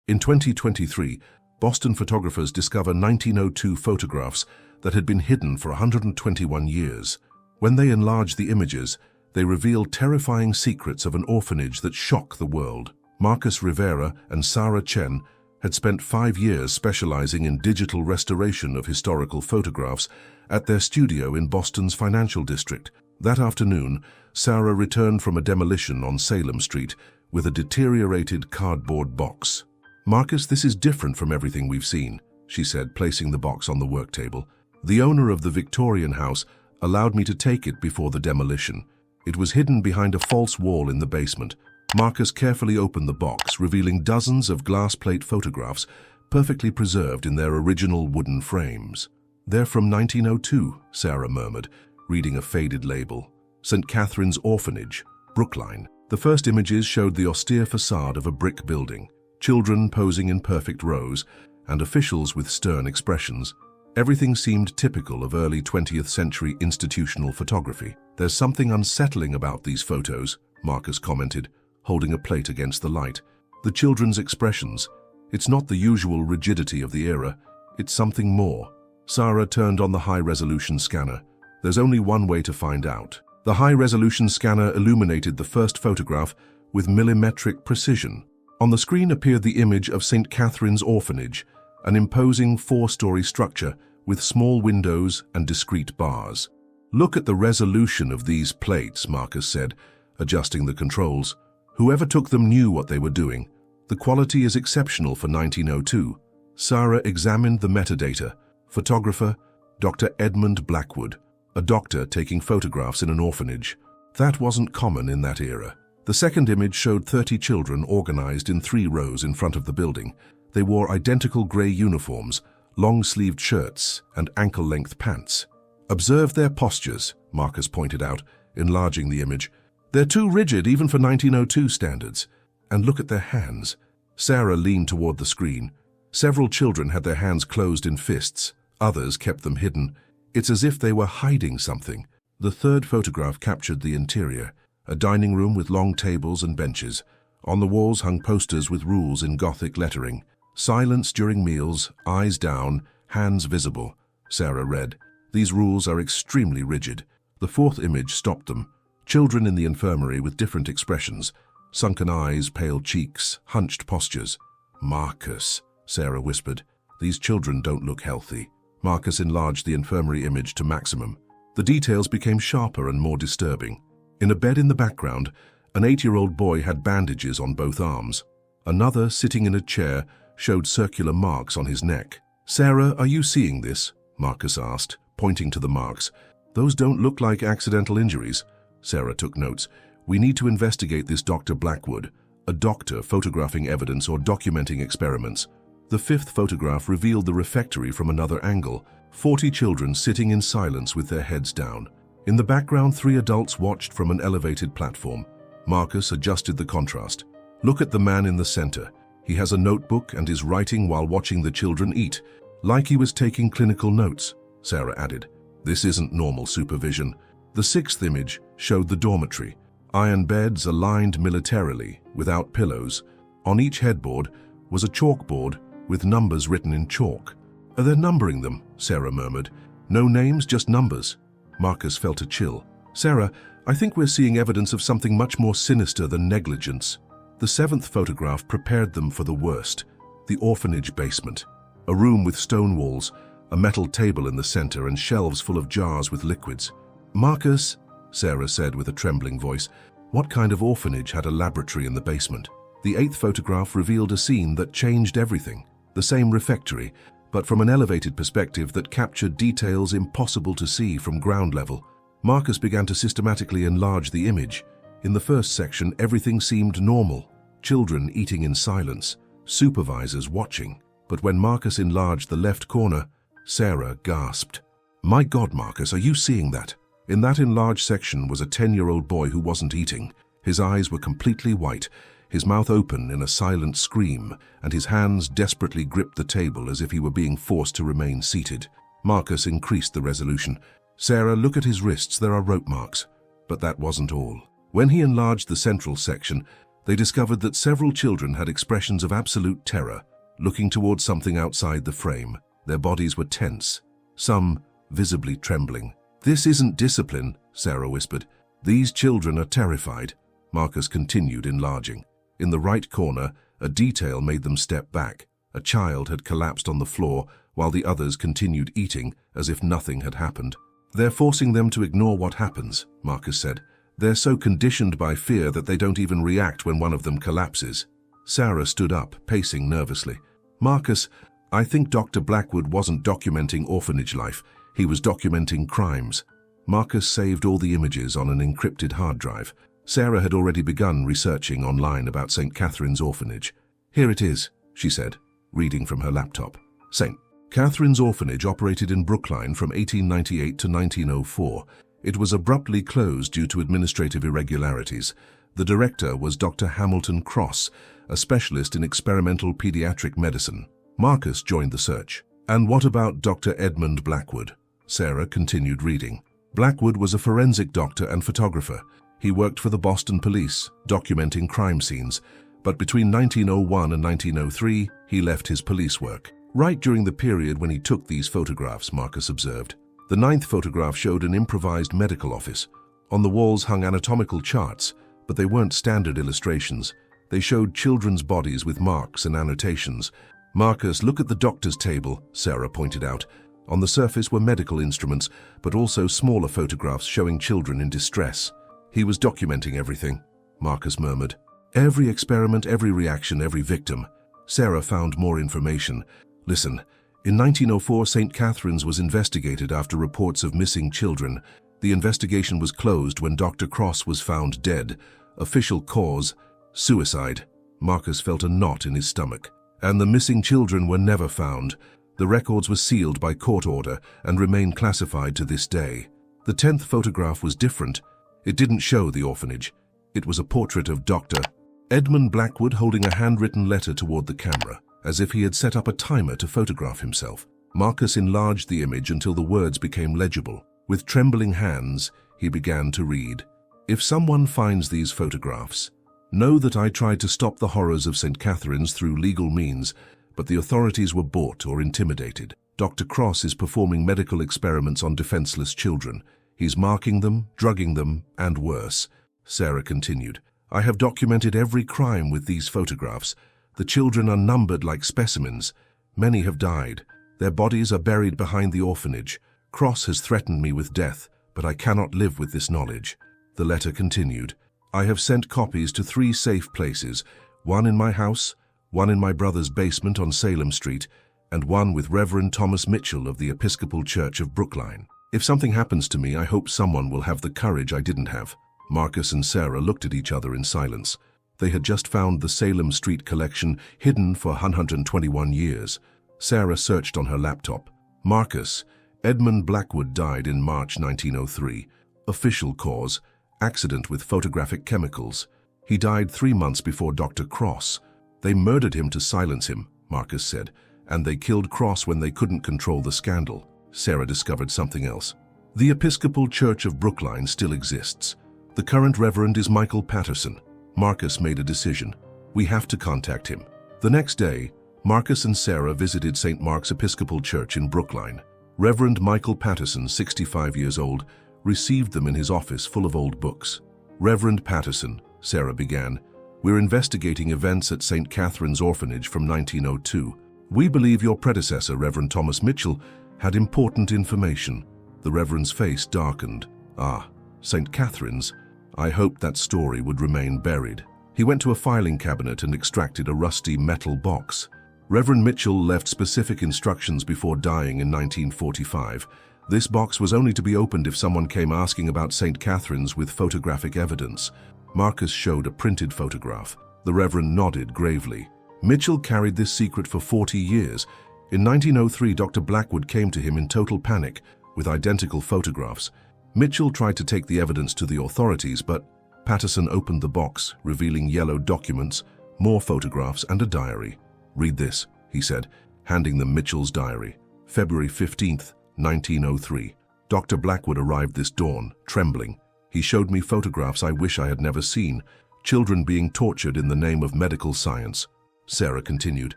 In 2023, Boston photographers discover 1902 photographs that had been hidden for 121 years. When they enlarge the images, they reveal terrifying secrets of an orphanage that shock the world. Marcus Rivera and Sarah Chen had spent 5 years specializing in digital restoration of historical photographs at their studio in Boston's financial district. That afternoon, Sarah returned from a demolition on Salem Street with a deteriorated cardboard box. "Marcus, this is different from everything we've seen," she said, placing the box on the work table. "The owner of the Victorian house allowed me to take it before the demolition. It was hidden behind a false wall in the basement." Marcus carefully opened the box, revealing dozens of glass plate photographs perfectly preserved in their original wooden frames. "They're from 1902, Sarah murmured, reading a faded label. "St. Catherine's Orphanage, Brookline." The first images showed the austere facade of a brick building, children posing in perfect rows, and officials with stern expressions. Everything seemed typical of early 20th century institutional photography. "There's something unsettling about these photos," Marcus commented, holding a plate against the light. "The children's expressions. It's not the usual rigidity of the era. It's something more." Sarah turned on the high-resolution scanner. "There's only one way to find out." The high-resolution scanner illuminated the first photograph with millimetric precision. On the screen appeared the image of St. Catherine's Orphanage, an imposing 4-story structure with small windows and discrete bars. "Look at the resolution of these plates," Marcus said, adjusting the controls. "Whoever took them knew what they were doing. The quality is exceptional for 1902. Sarah examined the metadata. Photographer, Dr. Edmund Blackwood, a doctor taking photographs in an orphanage. That wasn't common in that era. The second image showed 30 children organized in 3 rows in front of the building. They wore identical gray uniforms, long-sleeved shirts, and ankle-length pants. "Observe their postures," Marcus pointed out, enlarging the image. "They're too rigid even for 1902 standards. And look at their hands." Sarah leaned toward the screen. Several children had their hands closed in fists. Others kept them hidden. It's as if they were hiding something. The third photograph captured the interior, a dining room with long tables and benches. On the walls hung posters with rules in Gothic lettering. "Silence during meals, eyes down, hands visible," Sarah read. "These rules are extremely rigid." The fourth image stopped them. Children in the infirmary with different expressions. Sunken eyes, pale cheeks, hunched postures. "Marcus," Sarah whispered. "These children don't look healthy." Marcus enlarged the infirmary image to maximum. The details became sharper and more disturbing. In a bed in the background, an 8-year-old boy had bandages on both arms. Another, sitting in a chair, showed circular marks on his neck. "Sarah, are you seeing this?" Marcus asked, pointing to the marks. "Those don't look like accidental injuries." Sarah took notes. "We need to investigate this Dr. Blackwood, a doctor photographing evidence or documenting experiments." The fifth photograph revealed the refectory from another angle, 40 children sitting in silence with their heads down. In the background, 3 adults watched from an elevated platform. Marcus adjusted the contrast. "Look at the man in the center. He has a notebook and is writing while watching the children eat, like he was taking clinical notes," Sarah added. "This isn't normal supervision." The sixth image showed the dormitory. Iron beds aligned militarily, without pillows. On each headboard was a chalkboard with numbers written in chalk. "Are they numbering them?" Sarah murmured. "No names, just numbers." Marcus felt a chill. "Sarah, I think we're seeing evidence of something much more sinister than negligence." The seventh photograph prepared them for the worst. The orphanage basement. A room with stone walls, a metal table in the center, and shelves full of jars with liquids. "Marcus," Sarah said with a trembling voice, "what kind of orphanage had a laboratory in the basement?" The eighth photograph revealed a scene that changed everything. The same refectory, but from an elevated perspective that captured details impossible to see from ground level. Marcus began to systematically enlarge the image. In the first section, everything seemed normal. Children eating in silence, supervisors watching. But when Marcus enlarged the left corner, Sarah gasped. "My God, Marcus, are you seeing that?" In that enlarged section was a 10-year-old boy who wasn't eating. His eyes were completely white, his mouth open in a silent scream, and his hands desperately gripped the table as if he were being forced to remain seated. Marcus increased the resolution. "Sarah, look at his wrists, there are rope marks." But that wasn't all. When he enlarged the central section, They discovered that several children had expressions of absolute terror, looking towards something outside the frame. Their bodies were tense, some visibly trembling. "This isn't discipline," Sarah whispered. "These children are terrified." Marcus continued enlarging. In the right corner, a detail made them step back. A child had collapsed on the floor while the others continued eating as if nothing had happened. "They're forcing them to ignore what happens," Marcus said. "They're so conditioned by fear that they don't even react when one of them collapses." Sarah stood up, pacing nervously. "Marcus, I think Dr. Blackwood wasn't documenting orphanage life. He was documenting crimes." Marcus saved all the images on an encrypted hard drive. Sarah had already begun researching online about St. Catherine's Orphanage. "Here it is," she said, reading from her laptop. "St. Catherine's Orphanage operated in Brookline from 1898 to 1904. It was abruptly closed due to administrative irregularities. The director was Dr. Hamilton Cross, a specialist in experimental pediatric medicine." Marcus joined the search. "And what about Dr. Edmund Blackwood?" Sarah continued reading. "Blackwood was a forensic doctor and photographer. He worked for the Boston police, documenting crime scenes. But between 1901 and 1903, he left his police work. Right during the period when he took these photographs," Marcus observed. The 9th photograph showed an improvised medical office. On the walls hung anatomical charts, but they weren't standard illustrations. They showed children's bodies with marks and annotations. "Marcus, look at the doctor's table," Sarah pointed out. On the surface were medical instruments, but also smaller photographs showing children in distress. "He was documenting everything," Marcus murmured. "Every experiment, every reaction, every victim." Sarah found more information. "Listen, in 1904, St. Catherine's was investigated after reports of missing children. The investigation was closed when Dr. Cross was found dead. Official cause, suicide." Marcus felt a knot in his stomach. "And the missing children were never found. The records were sealed by court order and remain classified to this day." The 10th photograph was different. It didn't show the orphanage. It was a portrait of Dr. Edmund Blackwood holding a handwritten letter toward the camera, as if he had set up a timer to photograph himself. Marcus enlarged the image until the words became legible. With trembling hands, he began to read. "If someone finds these photographs, know that I tried to stop the horrors of St. Catherine's through legal means, but the authorities were bought or intimidated. Dr. Cross is performing medical experiments on defenseless children. He's marking them, drugging them, and worse." Sarah continued. "I have documented every crime with these photographs. The children are numbered like specimens. Many have died. Their bodies are buried behind the orphanage. Cross has threatened me with death, but I cannot live with this knowledge." The letter continued. "I have sent copies to 3 safe places, one in my house, one in my brother's basement on Salem Street, and one with Reverend Thomas Mitchell of the Episcopal Church of Brookline. If something happens to me, I hope someone will have the courage I didn't have." Marcus and Sarah looked at each other in silence. They had just found the Salem Street collection hidden for 121 years. Sarah searched on her laptop. "Marcus, Edmund Blackwood died in March 1903. Official cause, accident with photographic chemicals. He died 3 months before Dr. Cross. They murdered him to silence him," Marcus said, "and they killed Cross when they couldn't control the scandal." Sarah discovered something else. "The Episcopal Church of Brookline still exists. The current reverend is Michael Patterson." Marcus made a decision. "We have to contact him." The next day, Marcus and Sarah visited St. Mark's Episcopal Church in Brookline. Reverend Michael Patterson, 65 years old, received them in his office full of old books. "Reverend Patterson," Sarah began, "we're investigating events at St. Catherine's Orphanage from 1902. We believe your predecessor, Reverend Thomas Mitchell, had important information." The Reverend's face darkened. "Ah, St. Catherine's. I hoped that story would remain buried." He went to a filing cabinet and extracted a rusty metal box. Reverend Mitchell left specific instructions before dying in 1945. This box was only to be opened if someone came asking about St. Catherine's with photographic evidence. Marcus showed a printed photograph. The Reverend nodded gravely. "Mitchell carried this secret for 40 years. In 1903, Dr. Blackwood came to him in total panic with identical photographs. Mitchell tried to take the evidence to the authorities, but Patterson opened the box, revealing yellow documents, more photographs, and a diary. "Read this," he said, handing them Mitchell's diary. "February 15th, 1903. Dr. Blackwood arrived this dawn, trembling. He showed me photographs I wish I had never seen. children being tortured in the name of medical science. Sarah continued.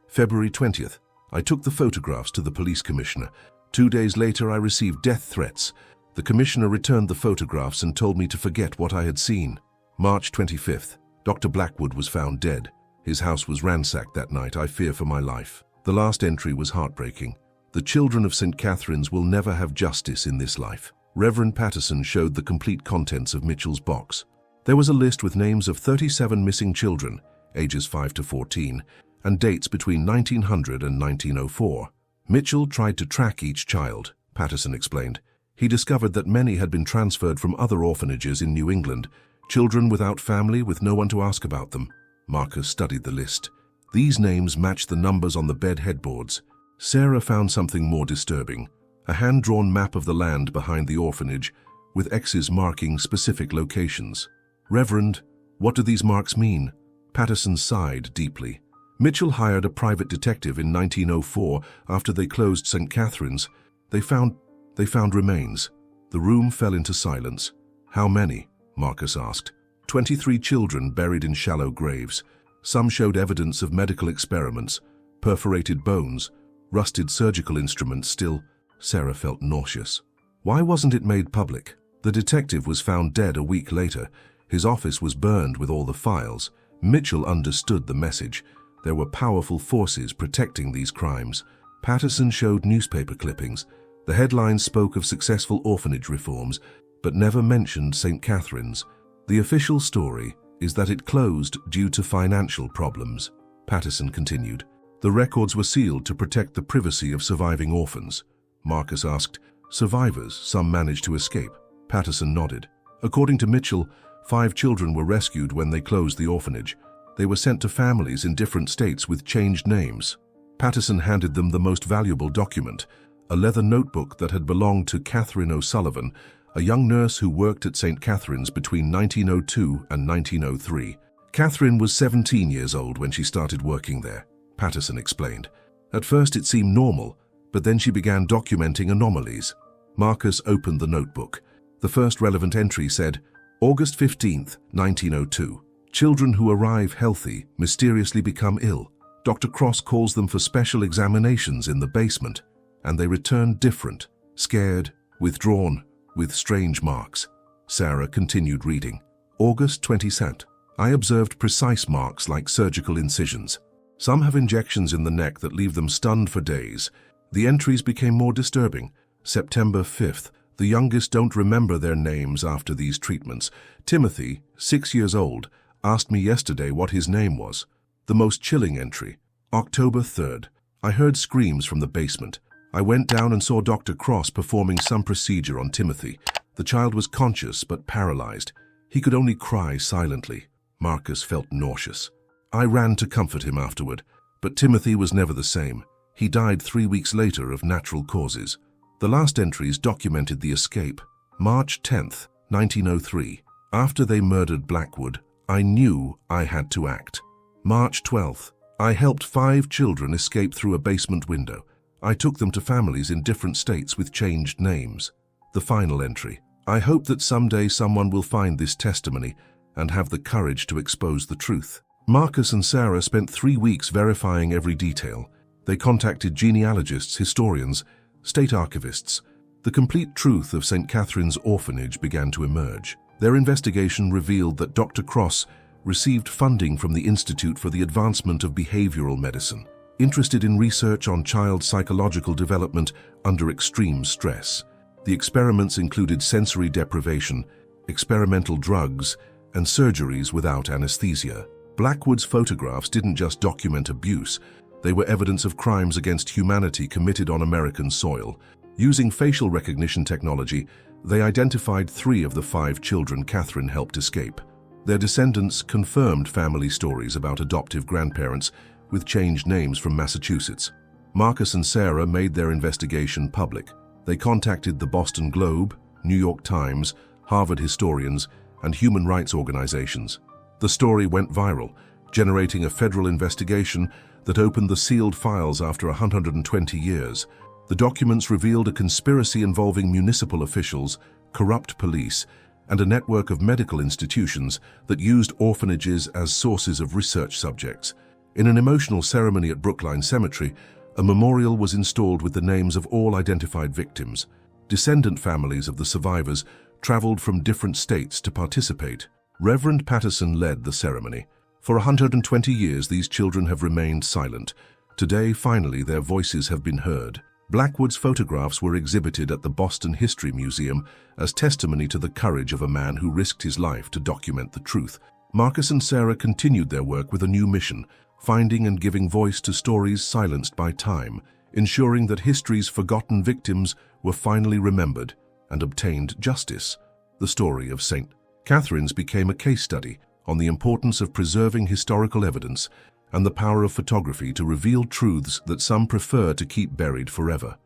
February 20th. I took the photographs to the police commissioner. 2 days later, I received death threats. The commissioner returned the photographs and told me to forget what I had seen. March 25th. Dr. Blackwood was found dead. His house was ransacked that night. I fear for my life. The last entry was heartbreaking. The children of St. Catherine's will never have justice in this life. Reverend Patterson showed the complete contents of Mitchell's box. There was a list with names of 37 missing children, ages 5 to 14, and dates between 1900 and 1904. Mitchell tried to track each child, Patterson explained. He discovered that many had been transferred from other orphanages in New England, children without family with no one to ask about them. Marcus studied the list. These names matched the numbers on the bed headboards. Sarah found something more disturbing, a hand-drawn map of the land behind the orphanage, with X's marking specific locations. Reverend, what do these marks mean? Patterson sighed deeply. Mitchell hired a private detective in 1904 after they closed St. Catherine's. They found remains. The room fell into silence. How many? Marcus asked. 23 children buried in shallow graves. Some showed evidence of medical experiments, perforated bones, rusted surgical instruments. Still, Sarah felt nauseous. Why wasn't it made public? The detective was found dead a week later. His office was burned with all the files. Mitchell understood the message. There were powerful forces protecting these crimes. Patterson showed newspaper clippings. The headlines spoke of successful orphanage reforms, but never mentioned St. Catherine's. The official story is that it closed due to financial problems. Patterson continued. The records were sealed to protect the privacy of surviving orphans. Marcus asked, survivors, some managed to escape. Patterson nodded. According to Mitchell, 5 children were rescued when they closed the orphanage. They were sent to families in different states with changed names. Patterson handed them the most valuable document, a leather notebook that had belonged to Catherine O'Sullivan, a young nurse who worked at St. Catherine's between 1902 and 1903. Catherine was 17 years old when she started working there, Patterson explained. At first it seemed normal, but then she began documenting anomalies. Marcus opened the notebook. The first relevant entry said, August 15th, 1902. Children who arrive healthy mysteriously become ill. Dr. Cross calls them for special examinations in the basement, and they return different, scared, withdrawn, with strange marks. Sarah continued reading. August 22nd. I observed precise marks like surgical incisions. Some have injections in the neck that leave them stunned for days. The entries became more disturbing. September 5th. The youngest don't remember their names after these treatments. Timothy, 6 years old, asked me yesterday what his name was. The most chilling entry. October 3rd. I heard screams from the basement. I went down and saw Dr. Cross performing some procedure on Timothy. The child was conscious but paralyzed. He could only cry silently. Marcus felt nauseous. I ran to comfort him afterward, but Timothy was never the same. He died 3 weeks later of natural causes. The last entries documented the escape. March 10th, 1903. After they murdered Blackwood, I knew I had to act. March 12th. I helped 5 children escape through a basement window. I took them to families in different states with changed names. The final entry. I hope that someday someone will find this testimony and have the courage to expose the truth. Marcus and Sarah spent 3 weeks verifying every detail. They contacted genealogists, historians, state archivists. The complete truth of St. Catherine's orphanage began to emerge. Their investigation revealed that Dr. Cross received funding from the Institute for the Advancement of Behavioral Medicine, interested in research on child psychological development under extreme stress. The experiments included sensory deprivation, experimental drugs, and surgeries without anesthesia. Blackwood's photographs didn't just document abuse, they were evidence of crimes against humanity committed on American soil. Using facial recognition technology, they identified 3 of the 5 children Catherine helped escape. Their descendants confirmed family stories about adoptive grandparents with changed names from Massachusetts. Marcus and Sarah made their investigation public. They contacted the Boston Globe, New York Times, Harvard historians, and human rights organizations. The story went viral, generating a federal investigation that opened the sealed files after 120 years. The documents revealed a conspiracy involving municipal officials, corrupt police, and a network of medical institutions that used orphanages as sources of research subjects. In an emotional ceremony at Brookline Cemetery, a memorial was installed with the names of all identified victims. Descendant families of the survivors traveled from different states to participate. Reverend Patterson led the ceremony. For 120 years, these children have remained silent. Today, finally, their voices have been heard. Blackwood's photographs were exhibited at the Boston History Museum as testimony to the courage of a man who risked his life to document the truth. Marcus and Sarah continued their work with a new mission, finding and giving voice to stories silenced by time, ensuring that history's forgotten victims were finally remembered and obtained justice. The story of St. Catherine's became a case study on the importance of preserving historical evidence and the power of photography to reveal truths that some prefer to keep buried forever.